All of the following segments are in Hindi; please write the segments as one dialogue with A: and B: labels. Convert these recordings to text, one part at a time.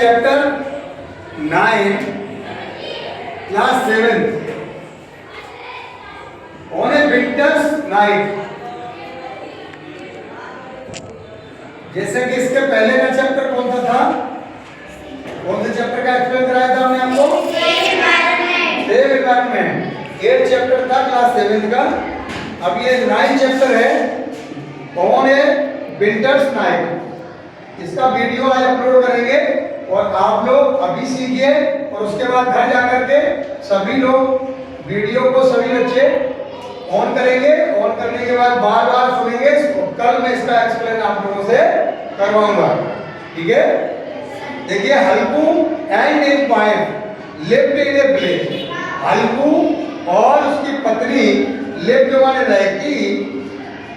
A: chapter 9, class 7, on a winter's night। जैसे कि इसके पहले का चैप्टर कौन सा था? कौन से चैप्टर का एक्सप्लेन कराया था हमने आपको? Save environment. 8 चैप्टर था क्लास 7 का। अब ये 9 चैप्टर है ऑन ए विंटर्स नाइट। इसका वीडियो आज अपलोड करेंगे और आप लोग अभी सीखिए और उसके बाद घर जाकर के सभी लोग वीडियो को सभी बच्चे ऑन करेंगे। ऑन करने के बाद बार बार सुनेंगे। कल मैं इसका एक्सप्लेन आप लोगों से करवाऊंगा, ठीक है? देखिए, Halku and his wife lived in a village. Halku और उसकी पत्नी लिव्ड माने रहती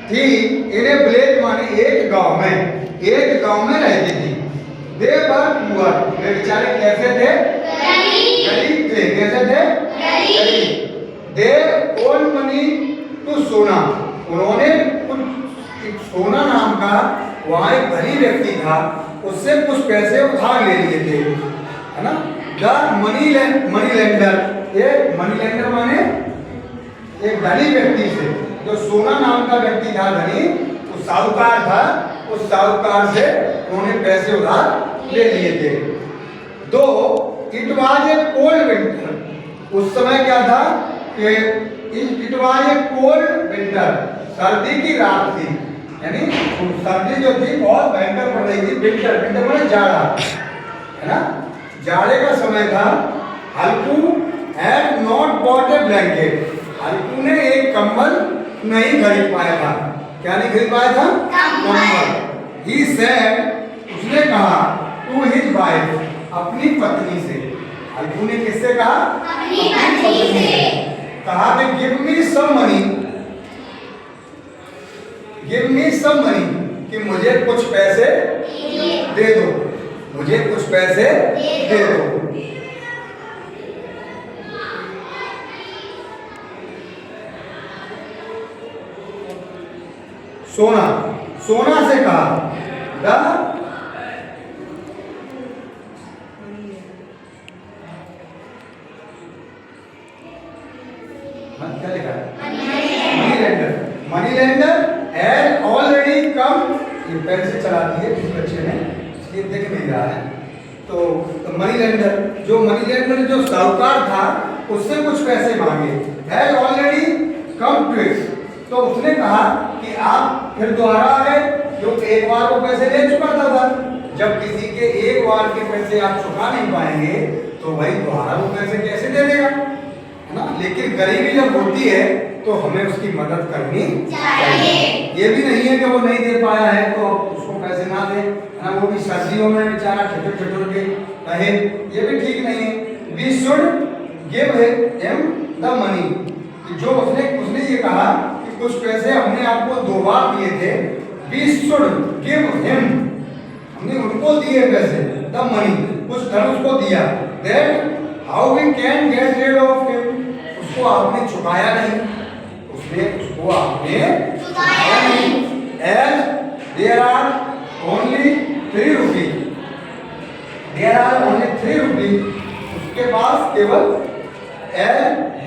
A: थी इन ए विलेज माने एक गांव में। एक गांव में रहती थी। दे वर पुअर। वे बेचारे कैसे थे? गरीब थे। कैसे थे? गरीब। दे ओल्ड मनी टू सोना। उन्होंने कुछ सोना नाम का वहां एक धनी व्यक्ति था, उससे कुछ पैसे उधार ले लिए थे, है ना? The money lender. ये मनी लेंडर माने एक धनी व्यक्ति से, जो सोना नाम का व्यक्ति था धनी, उस साहूकार था, उस साहूकार से उन्होंने पैसे उधार ले लिए थे। दो it was a cold winter. उस समय क्या था कि it was a cold winter. सर्दी की रात थी, यानी सर्दी जो थी बहुत भयंकर पड़ रही थी। विंटर, विंटर माने जाड़ा, है ना? जाड़े का समय था। Halku had not bought a blanket. Halku ने एक कंबल नहीं खरीद पाया था। क्या नहीं खरीद पाया था? कंबल। ही सेड, उसने कहा टू हिज वाइफ, अपनी पत्नी से। हल्कू ने किससे कहा? अपनी पत्नी से। कहा कि give me some money, give me some money, कि मुझे कुछ पैसे दे दो, मुझे कुछ पैसे दे दो। सोना, सोना से कहा क्या लिखा है? Money lender. Money lender had already come. ये पेन से चला दिए इस बच्चे ने, इसलिए देख नहीं रहा है। तो मनी लेंडर, जो मनी लेंडर जो साहूकार था, उससे कुछ पैसे मांगे। Had already come to it. तो उसने कहा कि आप फिर दोबारा आ गए, जो एक बार वो पैसे ले चुका था। जब किसी के एक बार के पैसे आप चुका नहीं पाएंगे तो भाई दोबारा वो पैसे कैसे दे देगा, है ना? लेकिन गरीबी जब होती है तो हमें उसकी मदद करनी चाहिए। ये भी नहीं है कि वो नहीं दे पाया है तो उसको पैसे ना दे, है ना? वो भी सर्दियों में बेचारा ठिठुर ठिठुर के रहे, ये भी ठीक नहीं है। We should give him the money. जो उसने ये कहा कि कुछ पैसे हमने आपको 2 बार दिए थे। वी शुड गिव हिम, हमने उनको दिए पैसे, द मनी, कुछ धन उसको दिया। That how we can get rid of him. उसको आपने चुकाया नहीं, उसको आपने चुकाया नहीं। As there are only 3 rupees, there are only 3 rupees. उसके पास केवल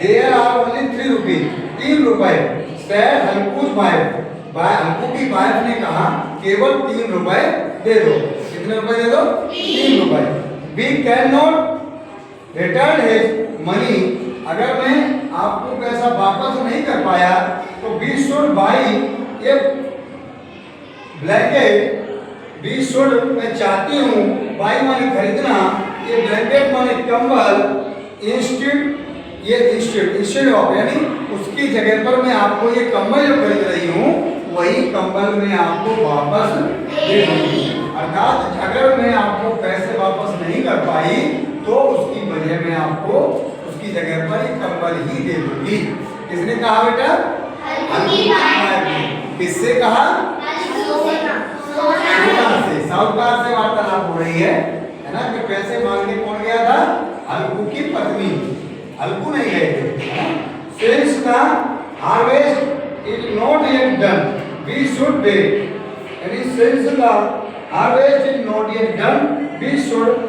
A: देयर आर ओनली 3 रुपीज, 3 रुपए। सैड हल्कूज वाइफ, हल्कू की वाइफ ने कहा केवल 3 रुपए दे दो। कितने रुपए दे दो? 3 रुपए। We can not return his money. अगर मैं आपको पैसा वापस नहीं कर पाया तो we should buy a blanket. We should, मैं चाहती हूँ, बाई माने खरीदना, ये ब्लैंकेट माने कंबल, इंस्टेड ऑफ, यानी उसकी जगह पर मैं आपको ये कंबल जो खरीद रही हूँ वही कंबल मैं आपको वापस दे दूंगी। अर्थात अगर मैं आपको पैसे वापस नहीं कर पाई तो उसकी वजह मैं आपको उसकी जगह पर एक कंबल ही दे दूंगी। किसने कहा बेटा? किससे कहा? सोना से। साहूकार से वार्तालाप हो रही है ना? कि पैसे मांगने कौन गया था? हल्कू की पत्नी। हल्कू नहीं गए थे। Since the harvest is not yet done, we should wait. यानी since the harvest is not yet done, we should